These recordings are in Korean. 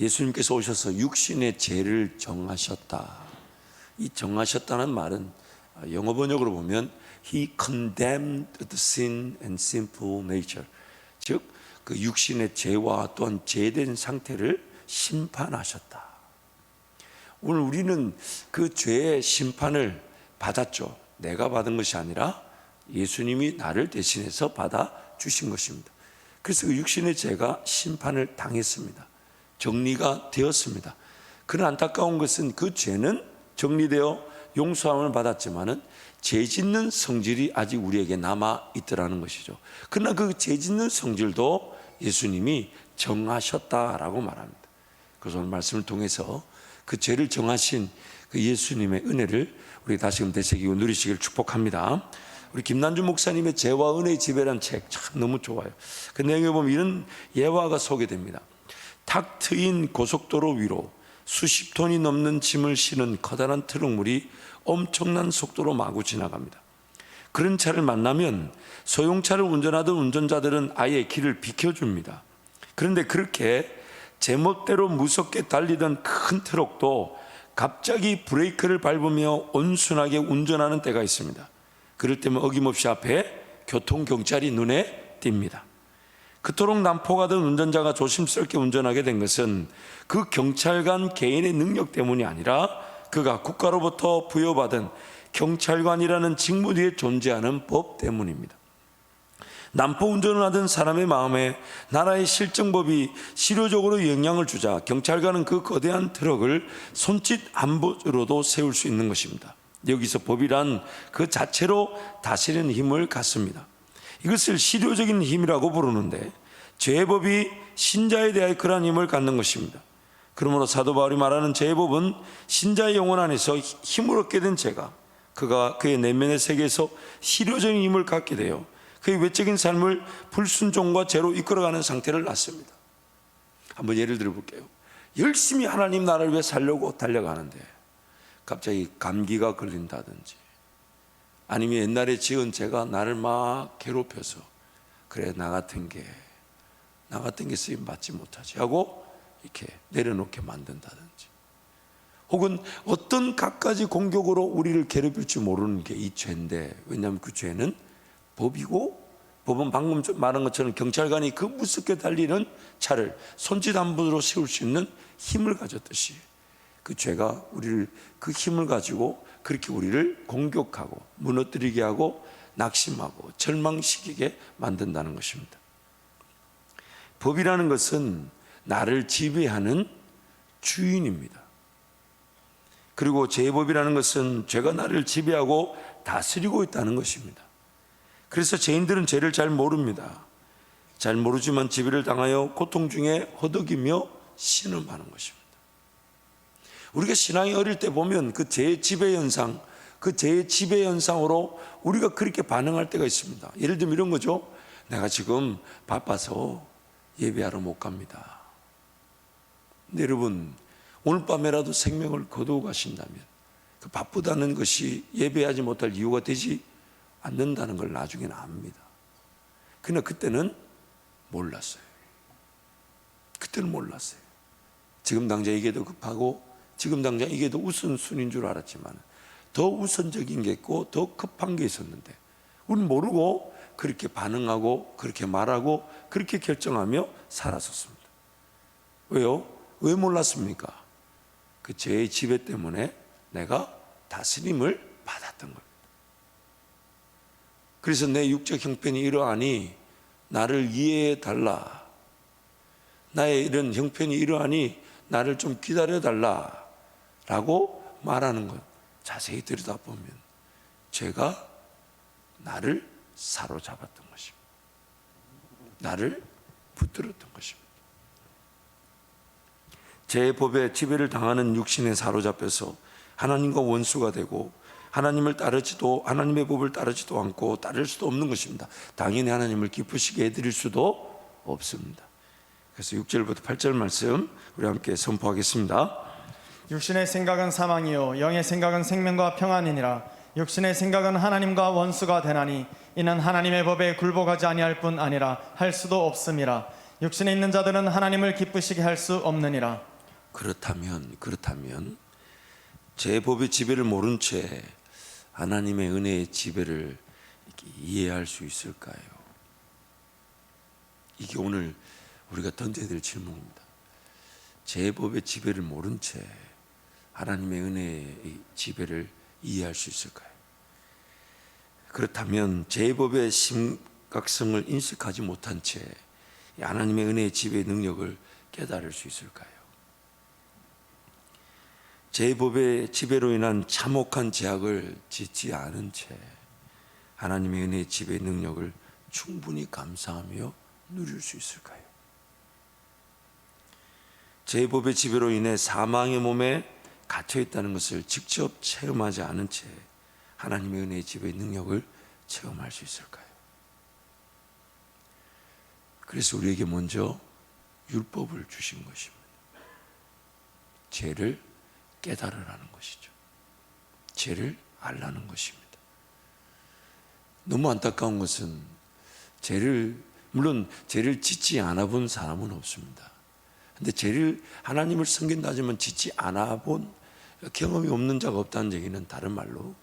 예수님께서 오셔서 육신의 죄를 정하셨다. 이 정하셨다는 말은 영어 번역으로 보면 He condemned the sin and sinful nature, 즉 그 육신의 죄와 또한 죄된 상태를 심판하셨다. 오늘 우리는 그 죄의 심판을 받았죠. 내가 받은 것이 아니라 예수님이 나를 대신해서 받아 주신 것입니다. 그래서 그 육신의 죄가 심판을 당했습니다. 정리가 되었습니다. 그러나 안타까운 것은 그 죄는 정리되어 용서함을 받았지만은 죄 짓는 성질이 아직 우리에게 남아 있더라는 것이죠. 그러나 그 죄 짓는 성질도 예수님이 정하셨다라고 말합니다. 그래서 오늘 말씀을 통해서 그 죄를 정하신 그 예수님의 은혜를 우리 다시금 되새기고 누리시기를 축복합니다. 우리 김난주 목사님의 죄와 은혜의 지배라는 책 참 너무 좋아요. 그 내용에 보면 이런 예화가 소개됩니다. 탁 트인 고속도로 위로 수십 톤이 넘는 짐을 실은 커다란 트럭물이 엄청난 속도로 마구 지나갑니다. 그런 차를 만나면 소형차를 운전하던 운전자들은 아예 길을 비켜줍니다. 그런데 그렇게 제멋대로 무섭게 달리던 큰 트럭도 갑자기 브레이크를 밟으며 온순하게 운전하는 때가 있습니다. 그럴 때면 어김없이 앞에 교통경찰이 눈에 띕니다. 그토록 난폭하던 운전자가 조심스럽게 운전하게 된 것은 그 경찰관 개인의 능력 때문이 아니라 그가 국가로부터 부여받은 경찰관이라는 직무 뒤에 존재하는 법 때문입니다. 난폭 운전을 하던 사람의 마음에 나라의 실정법이 실효적으로 영향을 주자 경찰관은 그 거대한 트럭을 손짓 한 번으로도 세울 수 있는 것입니다. 여기서 법이란 그 자체로 다스리는 힘을 갖습니다. 이것을 실효적인 힘이라고 부르는데 죄의 법이 신자에 대하여 그러한 힘을 갖는 것입니다. 그러므로 사도 바울이 말하는 죄의 법은 신자의 영혼 안에서 힘을 얻게 된 죄가 그가 그의 내면의 세계에서 실효적인 힘을 갖게 되어 그의 외적인 삶을 불순종과 죄로 이끌어가는 상태를 낳습니다. 한번 예를 들어 볼게요. 열심히 하나님 나라를 위해 살려고 달려가는데 갑자기 감기가 걸린다든지 아니면 옛날에 지은 죄가 나를 막 괴롭혀서 그래 나 같은 게 쓰임 받지 못하지 하고 이렇게 내려놓게 만든다든지 혹은 어떤 갖가지 공격으로 우리를 괴롭힐 줄 모르는 게 이 죄인데 왜냐하면 그 죄는 법이고 법은 방금 말한 것처럼 경찰관이 그 무섭게 달리는 차를 손짓 한 번으로 세울 수 있는 힘을 가졌듯이 그 죄가 우리를 그 힘을 가지고 그렇게 우리를 공격하고 무너뜨리게 하고 낙심하고 절망시키게 만든다는 것입니다. 법이라는 것은 나를 지배하는 주인입니다. 그리고 죄법이라는 것은 죄가 나를 지배하고 다스리고 있다는 것입니다. 그래서 죄인들은 죄를 잘 모릅니다. 잘 모르지만 지배를 당하여 고통 중에 허덕이며 신음하는 것입니다. 우리가 신앙이 어릴 때 보면 그 죄의 지배 현상, 그 죄의 지배 현상으로 우리가 그렇게 반응할 때가 있습니다. 예를 들면 이런 거죠. 내가 지금 바빠서 예배하러 못 갑니다. 근데 여러분 오늘 밤에라도 생명을 거두어 가신다면 그 바쁘다는 것이 예배하지 못할 이유가 되지 않는다는 걸 나중에는 압니다. 그러나 그때는 몰랐어요. 지금 당장 이게 더 급하고 지금 당장 이게 더 우선순위인 줄 알았지만 더 우선적인 게 있고 더 급한 게 있었는데 우리는 모르고 그렇게 반응하고 그렇게 말하고 그렇게 결정하며 살았었습니다. 왜요? 왜 몰랐습니까? 그 죄의 지배 때문에 내가 다스림을 받았던 겁니다. 그래서 내 육적 형편이 이러하니 나를 이해해 달라. 나의 이런 형편이 이러하니 나를 좀 기다려 달라 라고 말하는 것 자세히 들여다보면 죄가 나를 사로잡았던 것입니다. 나를 붙들었던 것입니다. 죄의 법에 지배를 당하는 육신에 사로잡혀서 하나님과 원수가 되고 하나님의 법을 따르지도 않고 따를 수도 없는 것입니다. 당연히 하나님을 기쁘시게 해드릴 수도 없습니다. 그래서 6절부터 8절 말씀 우리 함께 선포하겠습니다. 육신의 생각은 사망이요 영의 생각은 생명과 평안이니라. 육신의 생각은 하나님과 원수가 되나니 이는 하나님의 법에 굴복하지 아니할 뿐 아니라 할 수도 없음이라. 육신에 있는 자들은 하나님을 기쁘시게 할 수 없느니라. 그렇다면 제법의 지배를 모른 채 하나님의 은혜의 지배를 이렇게 이해할 수 있을까요? 이게 오늘 우리가 던져야 될 질문입니다. 제법의 지배를 모른 채 하나님의 은혜의 지배를 이해할 수 있을까요? 그렇다면 제법의 심각성을 인식하지 못한 채 하나님의 은혜의 지배의 능력을 깨달을 수 있을까요? 제법의 지배로 인한 참혹한 제약을 짓지 않은 채 하나님의 은혜의 지배의 능력을 충분히 감사하며 누릴 수 있을까요? 제법의 지배로 인해 사망의 몸에 갇혀 있다는 것을 직접 체험하지 않은 채 하나님의 은혜의 지배의 능력을 체험할 수 있을까요? 그래서 우리에게 먼저 율법을 주신 것입니다. 죄를 깨달으라는 것이죠. 죄를 알라는 것입니다. 너무 안타까운 것은 물론 죄를 짓지 않아 본 사람은 없습니다. 근데 죄를 하나님을 섬긴다지만 짓지 않아 본 경험이 없는 자가 없다는 얘기는 다른 말로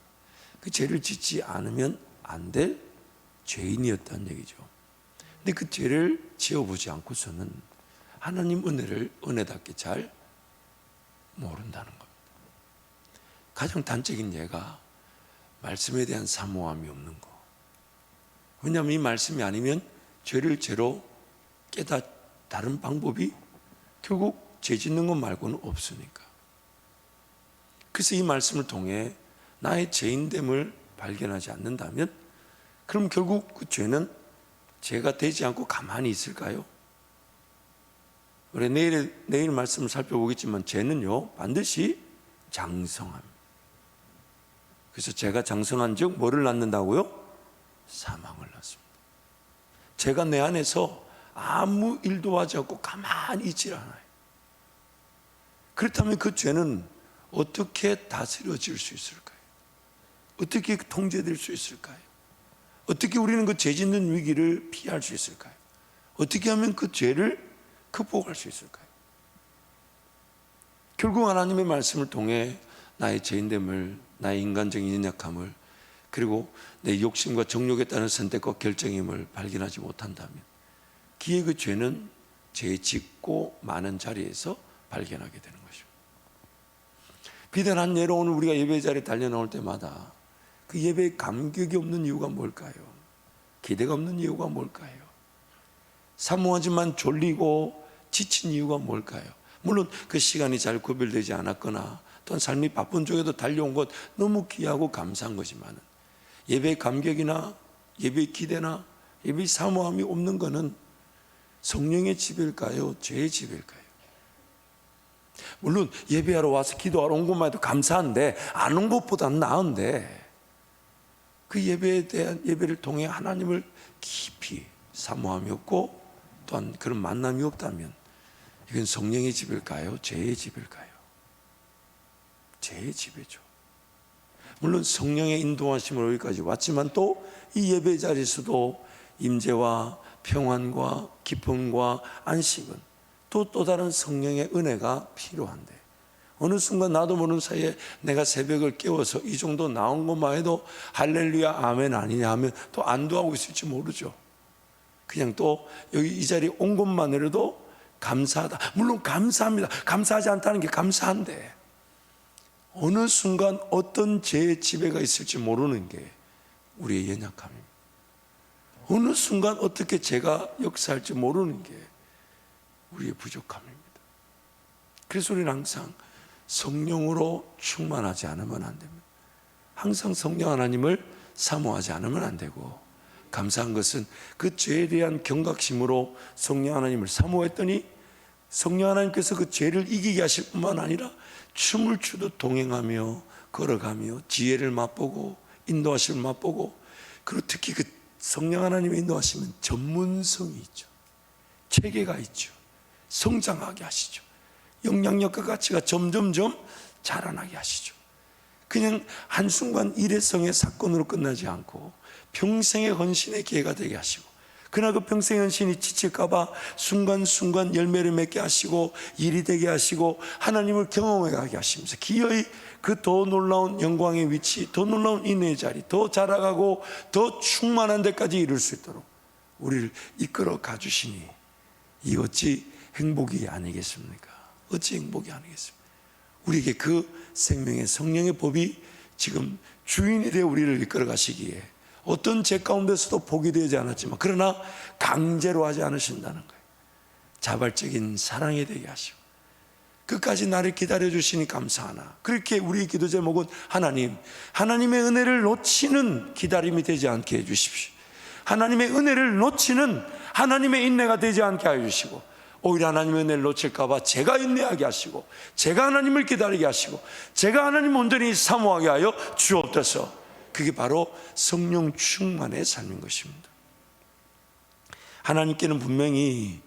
그 죄를 짓지 않으면 안 될 죄인이었다는 얘기죠. 근데 그 죄를 지어보지 않고서는 하나님 은혜를 은혜답게 잘 모른다는 겁니다. 가장 단적인 예가 말씀에 대한 사모함이 없는 거. 왜냐하면 이 말씀이 아니면 죄를 죄로 다른 방법이 결국 죄 짓는 것 말고는 없으니까. 그래서 이 말씀을 통해 나의 죄인됨을 발견하지 않는다면 그럼 결국 그 죄는 죄가 되지 않고 가만히 있을까요? 우리 내일 말씀을 살펴보겠지만 죄는요 반드시 장성합니다. 그래서 죄가 장성한 즉 뭐를 낳는다고요? 사망을 낳습니다. 죄가 내 안에서 아무 일도 하지 않고 가만히 있질 않아요. 그렇다면 그 죄는 어떻게 다스려질 수 있을까요? 어떻게 통제될 수 있을까요? 어떻게 우리는 그 죄 짓는 위기를 피할 수 있을까요? 어떻게 하면 그 죄를 극복할 수 있을까요? 결국 하나님의 말씀을 통해 나의 죄인됨을, 나의 인간적인 연약함을, 그리고 내 욕심과 정욕에 따른 선택과 결정임을 발견하지 못한다면 기에 그 죄는 죄 짓고 많은 자리에서 발견하게 되는 것입니다. 비단한 예로 오늘 우리가 예배 자리에 달려나올 때마다 그 예배에 감격이 없는 이유가 뭘까요? 기대가 없는 이유가 뭘까요? 사모하지만 졸리고 지친 이유가 뭘까요? 물론 그 시간이 잘 구별되지 않았거나 또는 삶이 바쁜 쪽에도 달려온 것 너무 귀하고 감사한 거지만 예배의 감격이나 예배의 기대나 예배의 사모함이 없는 것은 성령의 지배일까요? 죄의 지배일까요? 물론 예배하러 와서 기도하러 온 것만 해도 감사한데 안 온 것보다는 나은데 그 예배에 대한 예배를 통해 하나님을 깊이 사모함이 없고 또한 그런 만남이 없다면 이건 성령의 지배일까요? 죄의 지배일까요? 죄의 지배죠. 물론 성령의 인도하심으로 여기까지 왔지만 또 이 예배 자리에서도 임재와 평안과 기쁨과 안식은 또 다른 성령의 은혜가 필요한데 어느 순간 나도 모르는 사이에 내가 새벽을 깨워서 이 정도 나온 것만 해도 할렐루야 아멘 아니냐 하면 또 안도하고 있을지 모르죠. 그냥 또 여기 이 자리에 온 것만으로도 감사하다. 물론 감사합니다. 감사하지 않다는 게 감사한데 어느 순간 어떤 죄의 지배가 있을지 모르는 게 우리의 연약함입니다. 어느 순간 어떻게 죄가 역사할지 모르는 게 우리의 부족함입니다. 그래서 우리는 항상 성령으로 충만하지 않으면 안 됩니다. 항상 성령 하나님을 사모하지 않으면 안 되고 감사한 것은 그 죄에 대한 경각심으로 성령 하나님을 사모했더니 성령 하나님께서 그 죄를 이기게 하실 뿐만 아니라 춤을 추듯 동행하며 걸어가며 지혜를 맛보고 인도하심을 맛보고 그리고 특히 그 성령 하나님의 인도하시면 전문성이 있죠. 체계가 있죠. 성장하게 하시죠. 영향력과 가치가 점점점 자라나게 하시죠. 그냥 한순간 일회성의 사건으로 끝나지 않고 평생의 헌신의 기회가 되게 하시고 그러나 그 평생 헌신이 지칠까봐 순간순간 열매를 맺게 하시고 일이 되게 하시고 하나님을 경험해 가게 하시면서 기어이 그 더 놀라운 영광의 위치, 더 놀라운 인내의 자리, 더 자라가고 더 충만한 데까지 이룰 수 있도록 우리를 이끌어 가주시니 이 어찌 행복이 아니겠습니까? 어찌 행복이 아니겠습니까? 우리에게 그 생명의 성령의 법이 지금 주인이 되어 우리를 이끌어 가시기에 어떤 죄 가운데서도 복이 되지 않았지만 그러나 강제로 하지 않으신다는 거예요. 자발적인 사랑이 되게 하시고 끝까지 나를 기다려 주시니 감사하나. 그렇게 우리의 기도 제목은 하나님의 은혜를 놓치는 기다림이 되지 않게 해주십시오. 하나님의 은혜를 놓치는 하나님의 인내가 되지 않게 해주시고 오히려 하나님의 은혜를 놓칠까봐 제가 인내하게 하시고 제가 하나님을 기다리게 하시고 제가 하나님 온전히 사모하게 하여 주옵소서. 그게 바로 성령 충만의 삶인 것입니다. 하나님께는 분명히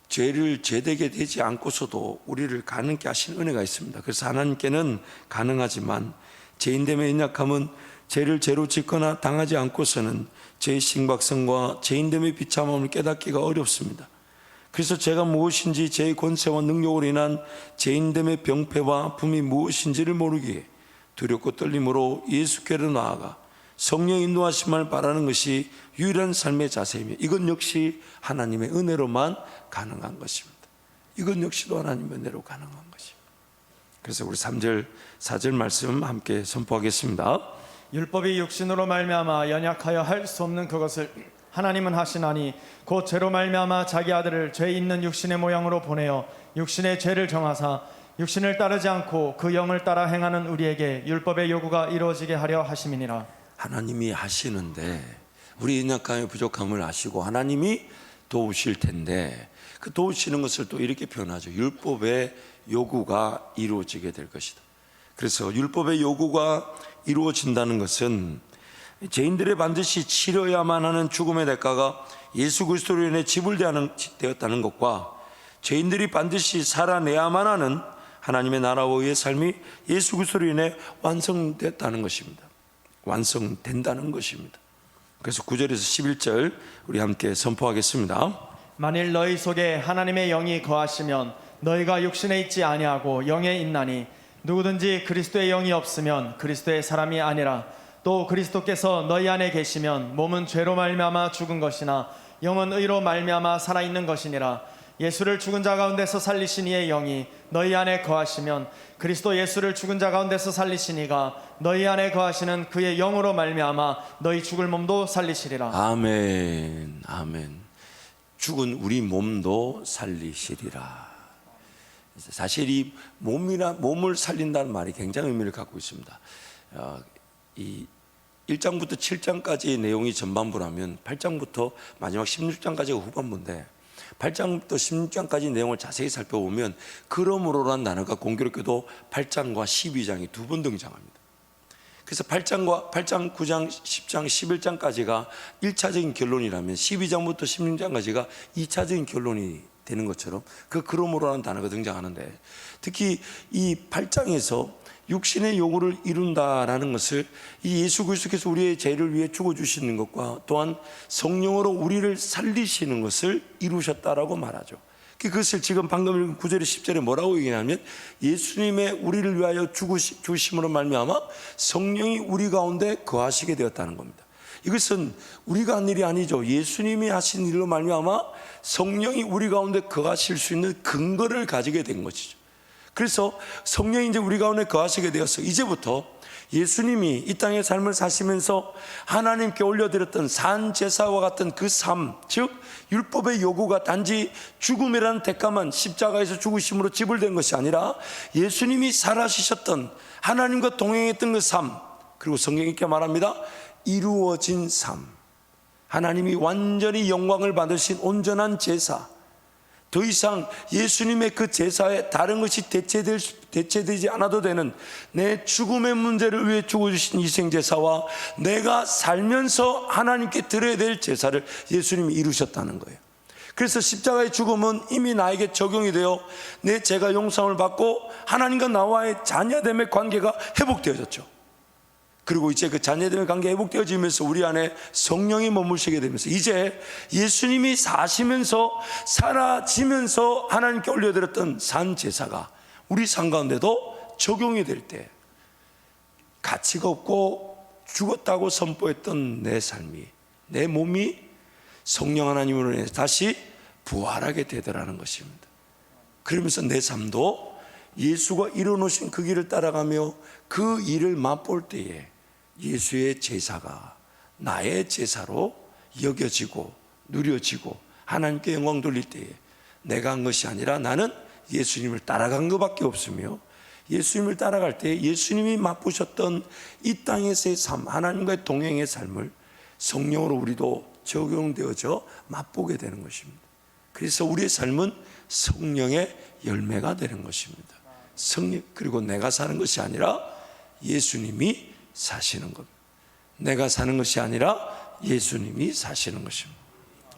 죄를 죄되게 되지 않고서도 우리를 가능케 하신 은혜가 있습니다. 그래서 하나님께는 가능하지만 죄인됨의 연약함은 죄를 죄로 짓거나 당하지 않고서는 죄의 심각성과 죄인됨의 비참함을 깨닫기가 어렵습니다. 그래서 죄가 무엇인지 죄의 권세와 능력으로 인한 죄인됨의 병폐와 아픔이 무엇인지를 모르기에 두렵고 떨림으로 예수께로 나아가 성령의 인도하심을 바라는 것이 유일한 삶의 자세이며 이것 역시 하나님의 은혜로만 가능한 것입니다. 이것 역시도 하나님의 은혜로 가능한 것입니다. 그래서 우리 3절 4절 말씀 함께 선포하겠습니다. 율법이 육신으로 말미암아 연약하여 할 수 없는 그것을 하나님은 하시나니 곧 죄로 말미암아 자기 아들을 죄 있는 육신의 모양으로 보내어 육신의 죄를 정하사 육신을 따르지 않고 그 영을 따라 행하는 우리에게 율법의 요구가 이루어지게 하려 하심이니라. 하나님이 하시는데 우리 연약함의 부족함을 아시고 하나님이 도우실 텐데 그 도우시는 것을 또 이렇게 표현하죠. 율법의 요구가 이루어지게 될 것이다. 그래서 율법의 요구가 이루어진다는 것은 죄인들의 반드시 치러야만 하는 죽음의 대가가 예수 그리스도로 인해 지불되었다는 것과 죄인들이 반드시 살아내야만 하는 하나님의 나라와의 삶이 예수 그리스도로 인해 완성됐다는 것입니다. 완성된다는 것입니다. 그래서 9절에서 11절 우리 함께 선포하겠습니다. 만일 너희 속에 하나님의 영이 거하시면 너희가 육신에 있지 아니하고 영에 있나니 누구든지 그리스도의 영이 없으면 그리스도의 사람이 아니라 또 그리스도께서 너희 안에 계시면 몸은 죄로 말미암아 죽은 것이나 영은 의로 말미암아 살아있는 것이니라. 예수를 죽은 자 가운데서 살리신 이의 영이 너희 안에 거하시면 그리스도 예수를 죽은 자 가운데서 살리신 이가 너희 안에 거하시는 그의 영으로 말미암아 너희 죽을 몸도 살리시리라. 아멘. 아멘. 죽은 우리 몸도 살리시리라. 사실 이 몸을 살린다는 말이 굉장히 의미를 갖고 있습니다. 이 1장부터 7장까지의 내용이 전반부라면 8장부터 마지막 16장까지가 후반부인데 8장부터 16장까지 내용을 자세히 살펴보면 그러므로라는 단어가 공교롭게도 8장과 12장이 두 번 등장합니다. 그래서 8장, 9장, 10장, 11장까지가 1차적인 결론이라면 12장부터 16장까지가 2차적인 결론이 되는 것처럼 그러므로라는 단어가 등장하는데 특히 이 8장에서 육신의 요구를 이룬다라는 것을 이 예수 그리스도께서 우리의 죄를 위해 죽어주시는 것과 또한 성령으로 우리를 살리시는 것을 이루셨다라고 말하죠. 그것을 지금 방금 읽은 9절에 10절에 뭐라고 얘기하냐면 예수님의 우리를 위하여 죽으심으로 말미암아 성령이 우리 가운데 거하시게 되었다는 겁니다. 이것은 우리가 한 일이 아니죠. 예수님이 하신 일로 말미암아 성령이 우리 가운데 거하실 수 있는 근거를 가지게 된 것이죠. 그래서 성령이 이제 우리 가운데 거하시게 되어서 이제부터 예수님이 이 땅의 삶을 사시면서 하나님께 올려드렸던 산제사와 같은 그 삶, 즉 율법의 요구가 단지 죽음이라는 대가만 십자가에서 죽으심으로 지불된 것이 아니라 예수님이 살아지셨던 하나님과 동행했던 그 삶, 그리고 성경이 이렇게 말합니다. 이루어진 삶, 하나님이 완전히 영광을 받으신 온전한 제사, 더 이상 예수님의 그 제사에 다른 것이 대체되지 않아도 되는 내 죽음의 문제를 위해 죽어주신 희생제사와 내가 살면서 하나님께 드려야 될 제사를 예수님이 이루셨다는 거예요. 그래서 십자가의 죽음은 이미 나에게 적용이 되어 내 죄가 용서를 받고 하나님과 나와의 자녀됨의 관계가 회복되어졌죠. 그리고 이제 그 자녀들의 관계 회복되어지면서 우리 안에 성령이 머무시게 되면서 이제 예수님이 사시면서 사라지면서 하나님께 올려드렸던 산 제사가 우리 삶 가운데도 적용이 될 때 가치가 없고 죽었다고 선포했던 내 삶이, 내 몸이 성령 하나님으로 인해 다시 부활하게 되더라는 것입니다. 그러면서 내 삶도 예수가 이뤄놓으신 그 길을 따라가며 그 일을 맛볼 때에 예수의 제사가 나의 제사로 여겨지고 누려지고 하나님께 영광 돌릴 때에 내가 한 것이 아니라 나는 예수님을 따라간 것밖에 없으며 예수님을 따라갈 때 예수님이 맛보셨던 이 땅에서의 삶, 하나님과의 동행의 삶을 성령으로 우리도 적용되어져 맛보게 되는 것입니다. 그래서 우리의 삶은 성령의 열매가 되는 것입니다. 성령, 그리고 내가 사는 것이 아니라 예수님이 사시는 겁니다. 내가 사는 것이 아니라 예수님이 사시는 것입니다.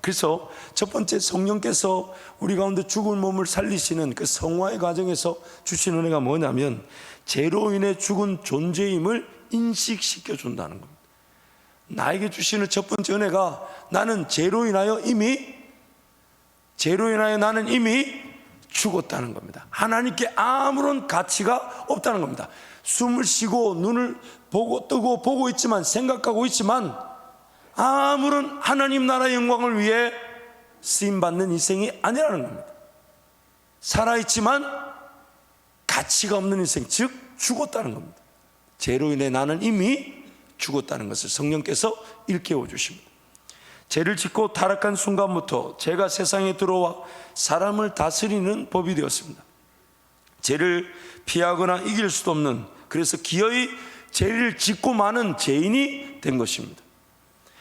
그래서 첫 번째, 성령께서 우리 가운데 죽은 몸을 살리시는 그 성화의 과정에서 주신 은혜가 뭐냐면 죄로 인해 죽은 존재임을 인식시켜 준다는 겁니다. 나에게 주시는 첫 번째 은혜가 나는 죄로 인하여 나는 이미 죽었다는 겁니다. 하나님께 아무런 가치가 없다는 겁니다. 숨을 쉬고 눈을 뜨고 보고 있지만, 생각하고 있지만 아무런 하나님 나라의 영광을 위해 쓰임받는 인생이 아니라는 겁니다. 살아있지만 가치가 없는 인생, 즉 죽었다는 겁니다. 죄로 인해 나는 이미 죽었다는 것을 성령께서 일깨워 주십니다. 죄를 짓고 타락한 순간부터 죄가 세상에 들어와 사람을 다스리는 법이 되었습니다. 죄를 피하거나 이길 수도 없는, 그래서 기어이 죄를 짓고 마는 죄인이 된 것입니다.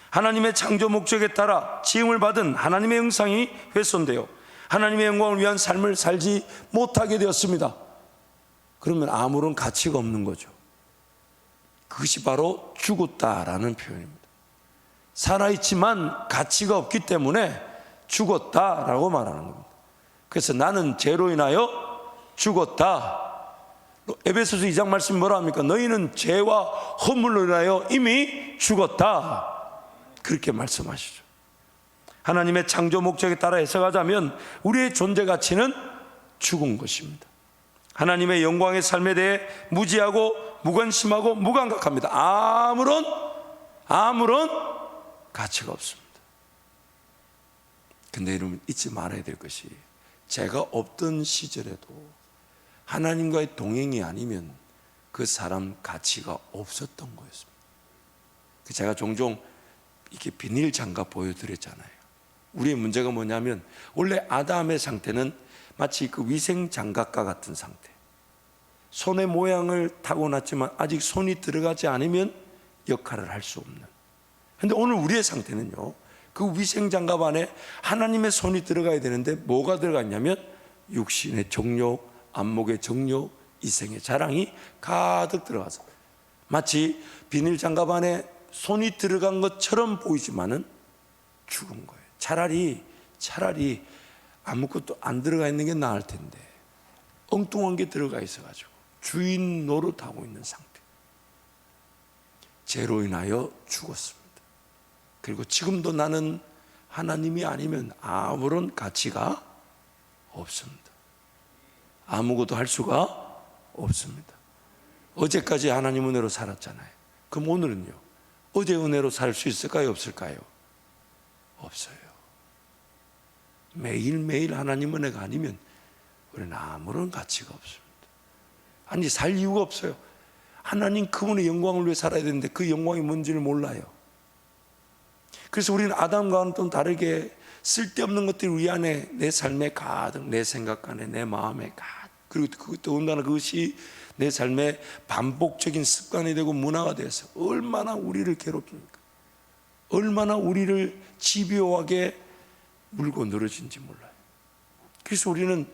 하나님의 창조 목적에 따라 지음을 받은 하나님의 형상이 훼손되어 하나님의 영광을 위한 삶을 살지 못하게 되었습니다. 그러면 아무런 가치가 없는 거죠. 그것이 바로 죽었다라는 표현입니다. 살아있지만 가치가 없기 때문에 죽었다라고 말하는 겁니다. 그래서 나는 죄로 인하여 죽었다. 에베소서 2장 말씀이 뭐라 합니까? 너희는 죄와 허물로 인하여 이미 죽었다. 그렇게 말씀하시죠. 하나님의 창조 목적에 따라 해석하자면 우리의 존재 가치는 죽은 것입니다. 하나님의 영광의 삶에 대해 무지하고 무관심하고 무감각합니다. 아무런 가치가 없습니다. 근데 여러분 잊지 말아야 될 것이, 제가 없던 시절에도 하나님과의 동행이 아니면 그 사람 가치가 없었던 거였습니다. 제가 종종 이렇게 비닐 장갑 보여드렸잖아요. 우리의 문제가 뭐냐면 원래 아담의 상태는 마치 그 위생 장갑과 같은 상태. 손의 모양을 타고났지만 아직 손이 들어가지 않으면 역할을 할 수 없는. 그런데 오늘 우리의 상태는요, 그 위생 장갑 안에 하나님의 손이 들어가야 되는데 뭐가 들어가 있냐면 육신의 정욕, 안목의 정욕, 이생의 자랑이 가득 들어가서 마치 비닐 장갑 안에 손이 들어간 것처럼 보이지만은 죽은 거예요. 차라리 아무것도 안 들어가 있는 게 나을 텐데 엉뚱한 게 들어가 있어가지고 주인 노릇하고 있는 상태. 죄로 인하여 죽었습니다. 그리고 지금도 나는 하나님이 아니면 아무런 가치가 없습니다. 아무것도 할 수가 없습니다. 어제까지 하나님 은혜로 살았잖아요. 그럼 오늘은요? 어제 은혜로 살 수 있을까요? 없을까요? 없어요. 매일매일 하나님 은혜가 아니면 우리는 아무런 가치가 없습니다. 아니, 살 이유가 없어요. 하나님 그분의 영광을 위해 살아야 되는데 그 영광이 뭔지를 몰라요. 그래서 우리는 아담과는 또 다르게 쓸데없는 것들이 우리 안에, 내 삶에 가득, 내 생각 안에, 내 마음에 가득, 그리고 더군다나 그것이 내 삶의 반복적인 습관이 되고 문화가 돼서 얼마나 우리를 괴롭힙니까? 얼마나 우리를 집요하게 물고 늘어진지 몰라요. 그래서 우리는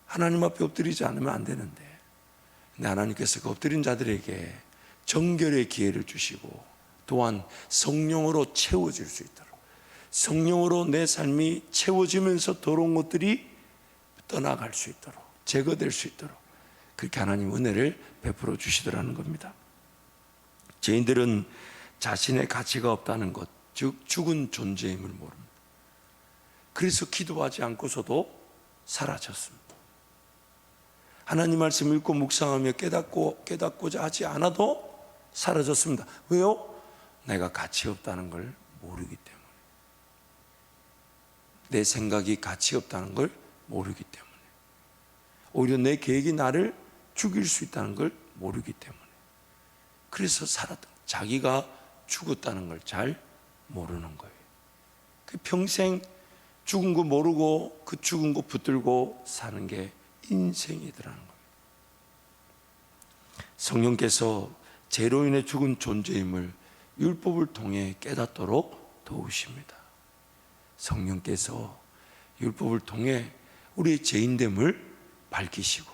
하나님 앞에 엎드리지 않으면 안 되는데, 근데 하나님께서 그 엎드린 자들에게 정결의 기회를 주시고 또한 성령으로 채워질 수 있도록, 성령으로 내 삶이 채워지면서 더러운 것들이 떠나갈 수 있도록, 제거될 수 있도록 그렇게 하나님 은혜를 베풀어 주시더라는 겁니다. 죄인들은 자신의 가치가 없다는 것, 즉 죽은 존재임을 모릅니다. 그래서 기도하지 않고서도 사라졌습니다. 하나님 말씀 읽고 묵상하며 깨닫고자 하지 않아도 사라졌습니다. 왜요? 내가 가치 없다는 걸 모르기 때문에. 내 생각이 가치 없다는 걸 모르기 때문에. 오히려 내 계획이 나를 죽일 수 있다는 걸 모르기 때문에. 그래서 살았던, 자기가 죽었다는 걸 잘 모르는 거예요. 그 평생 죽은 거 모르고 그 죽은 거 붙들고 사는 게 인생이더라는 겁니다. 성령께서 죄로 인해 죽은 존재임을 율법을 통해 깨닫도록 도우십니다. 성령께서 율법을 통해 우리의 죄인됨을 밝히시고,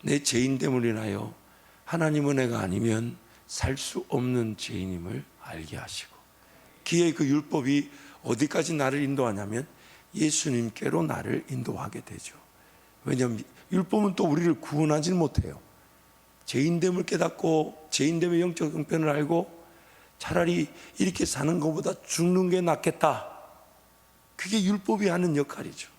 내 죄인됨을 인하여 하나님의 은혜가 아니면 살 수 없는 죄인임을 알게 하시고, 기에 그 율법이 어디까지 나를 인도하냐면 예수님께로 나를 인도하게 되죠. 왜냐하면 율법은 또 우리를 구원하지 못해요. 죄인됨을 깨닫고 죄인됨의 영적 형편을 알고 차라리 이렇게 사는 것보다 죽는 게 낫겠다, 그게 율법이 하는 역할이죠.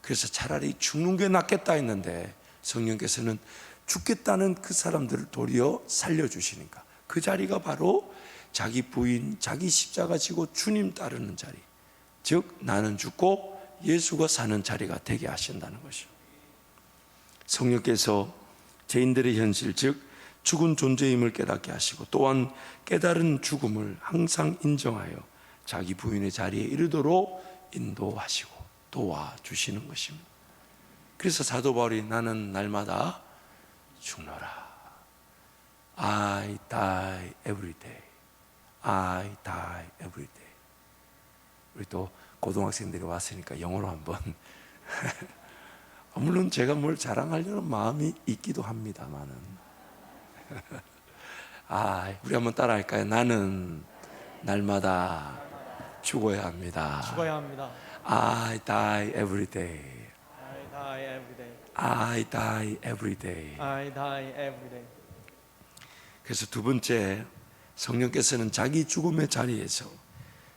그래서 차라리 죽는 게 낫겠다 했는데 성령께서는 죽겠다는 그 사람들을 도리어 살려주시니까 그 자리가 바로 자기 부인, 자기 십자가 지고 주님 따르는 자리, 즉 나는 죽고 예수가 사는 자리가 되게 하신다는 것이죠. 성령께서 죄인들의 현실, 즉 죽은 존재임을 깨닫게 하시고, 또한 깨달은 죽음을 항상 인정하여 자기 부인의 자리에 이르도록 인도하시고 도와주시는 것입니다. 그래서 사도 바울이 나는 날마다 죽노라. I die every day. I die every day. 우리 또 고등학생들이 왔으니까 영어로 한번 물론 제가 뭘 자랑하려는 마음이 있기도 합니다만은 우리 한번 따라할까요? 나는 날마다 죽어야 합니다. 죽어야 합니다. I die every day. I die every day. I die every day. I die every day. 그래서 두 번째, 성령께서는 자기 죽음의 자리에서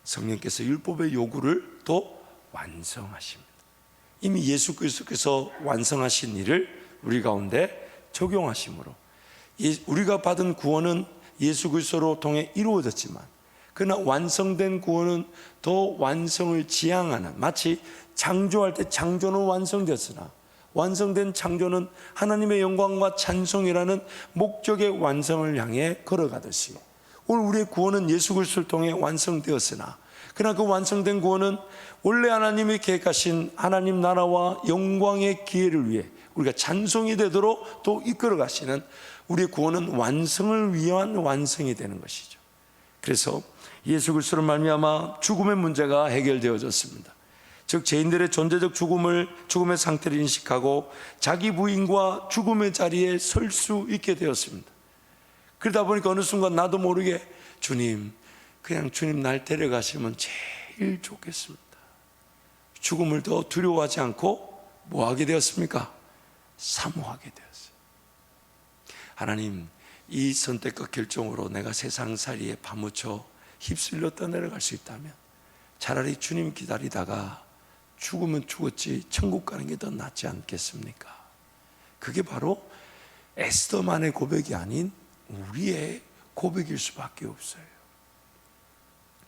성령께서 율법의 요구를 또 완성하십니다. 이미 예수 그리스도께서 완성하신 일을 우리 가운데 적용하심으로 우리가 받은 구원은 예수 그리스도로 통해 이루어졌지만, 그러나 완성된 구원은 더 완성을 지향하는, 마치 창조할 때 창조는 완성되었으나 완성된 창조는 하나님의 영광과 찬송이라는 목적의 완성을 향해 걸어가듯이 오늘 우리의 구원은 예수 그리스도를 통해 완성되었으나, 그러나 그 완성된 구원은 원래 하나님이 계획하신 하나님 나라와 영광의 기회를 위해 우리가 찬송이 되도록 또 이끌어 가시는 우리의 구원은 완성을 위한 완성이 되는 것이죠. 그래서 예수 그리스도로 말미암아 죽음의 문제가 해결되어졌습니다. 즉 죄인들의 존재적 죽음의 상태를 인식하고 자기 부인과 죽음의 자리에 설 수 있게 되었습니다. 그러다 보니까 어느 순간 나도 모르게 주님, 그냥 주님 날 데려가시면 제일 좋겠습니다. 죽음을 더 두려워하지 않고 뭐 하게 되었습니까? 사모하게 되었어요. 하나님, 이 선택과 결정으로 내가 세상살이에 파묻혀 휩쓸려 떠내려갈 수 있다면 차라리 주님 기다리다가 죽으면 죽었지 천국 가는 게 더 낫지 않겠습니까? 그게 바로 에스더만의 고백이 아닌 우리의 고백일 수밖에 없어요.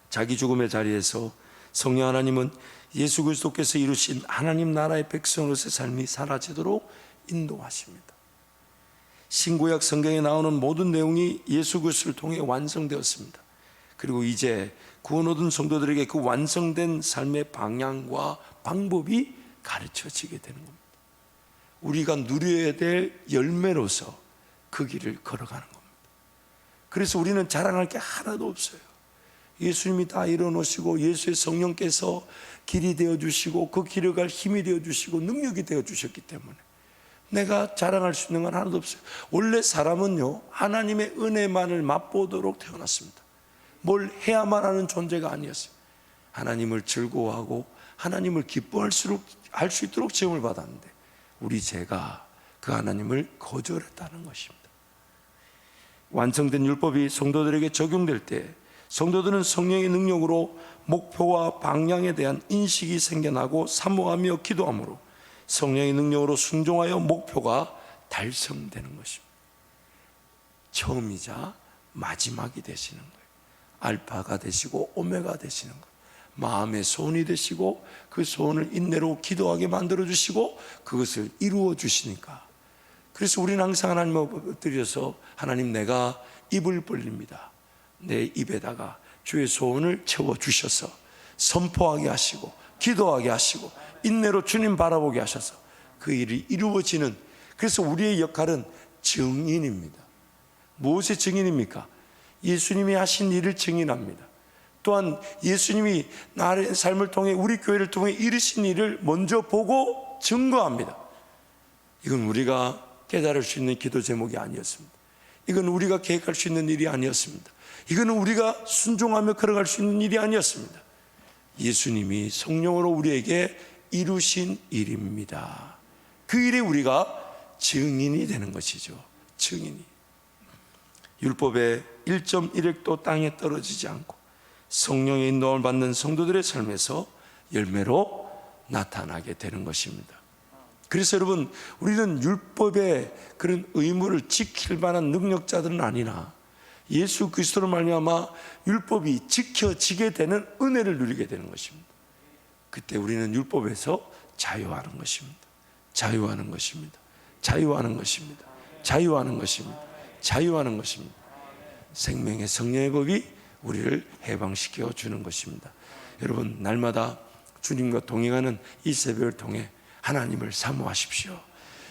자기 죽음의 자리에서 성령 하나님은 예수 그리스도께서 이루신 하나님 나라의 백성으로서의 삶이 사라지도록 인도하십니다. 신구약 성경에 나오는 모든 내용이 예수 그리스도를 통해 완성되었습니다. 그리고 이제 구원 얻은 성도들에게 그 완성된 삶의 방향과 방법이 가르쳐지게 되는 겁니다. 우리가 누려야 될 열매로서 그 길을 걸어가는 겁니다. 그래서 우리는 자랑할 게 하나도 없어요. 예수님이 다 이뤄놓으시고 예수의 성령께서 길이 되어주시고 그 길을 갈 힘이 되어주시고 능력이 되어주셨기 때문에 내가 자랑할 수 있는 건 하나도 없어요. 원래 사람은요, 하나님의 은혜만을 맛보도록 태어났습니다. 뭘 해야만 하는 존재가 아니었어요. 하나님을 즐거워하고 하나님을 기뻐할 수 있도록 지음을 받았는데 우리 죄가 그 하나님을 거절했다는 것입니다. 완성된 율법이 성도들에게 적용될 때 성도들은 성령의 능력으로 목표와 방향에 대한 인식이 생겨나고 사모하며 기도함으로 성령의 능력으로 순종하여 목표가 달성되는 것입니다. 처음이자 마지막이 되시는 거예요. 알파가 되시고 오메가 되시는 거예요. 마음의 소원이 되시고 그 소원을 인내로 기도하게 만들어 주시고 그것을 이루어 주시니까, 그래서 우리는 항상 하나님 앞에 엎드려서 하나님, 내가 입을 벌립니다. 내 입에다가 주의 소원을 채워 주셔서 선포하게 하시고 기도하게 하시고 인내로 주님 바라보게 하셔서 그 일이 이루어지는, 그래서 우리의 역할은 증인입니다. 무엇의 증인입니까? 예수님이 하신 일을 증인합니다. 또한 예수님이 나의 삶을 통해 우리 교회를 통해 이루신 일을 먼저 보고 증거합니다. 이건 우리가 깨달을 수 있는 기도 제목이 아니었습니다. 이건 우리가 계획할 수 있는 일이 아니었습니다. 이거는 우리가 순종하며 걸어갈 수 있는 일이 아니었습니다. 예수님이 성령으로 우리에게 이루신 일입니다. 그 일에 우리가 증인이 되는 것이죠. 증인이. 율법의 1.1획도 땅에 떨어지지 않고 성령의 인도함을 받는 성도들의 삶에서 열매로 나타나게 되는 것입니다. 그래서 여러분, 우리는 율법의 그런 의무를 지킬 만한 능력자들은 아니나 예수 그리스도로 말미암아 율법이 지켜지게 되는 은혜를 누리게 되는 것입니다. 그때 우리는 율법에서 자유하는 것입니다. 자유하는 것입니다. 자유하는 것입니다. 자유하는 것입니다. 자유하는 것입니다. 생명의 성령의 법이 우리를 해방시켜 주는 것입니다. 여러분, 날마다 주님과 동행하는 이 새벽을 통해 하나님을 사모하십시오.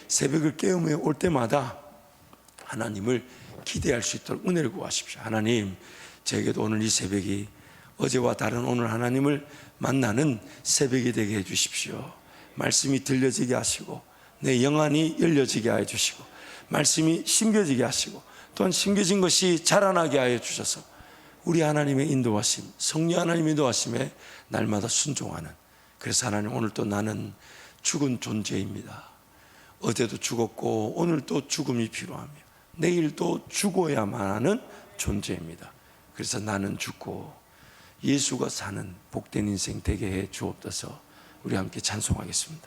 새벽을 깨우며 올 때마다 하나님을 기대할 수 있도록 은혜를 구하십시오. 하나님, 저에게도 오늘 이 새벽이 어제와 다른 오늘 하나님을 만나는 새벽이 되게 해 주십시오. 말씀이 들려지게 하시고 내 영안이 열려지게 해 주시고 말씀이 심겨지게 하시고 또한 심겨진 것이 자라나게 하여 주셔서 우리 하나님의 인도하심, 성령 하나님의 인도하심에 날마다 순종하는, 그래서 하나님, 오늘 또 나는 죽은 존재입니다. 어제도 죽었고 오늘도 죽음이 필요하며 내일도 죽어야만 하는 존재입니다. 그래서 나는 죽고 예수가 사는 복된 인생 되게 해 주옵소서. 우리 함께 찬송하겠습니다.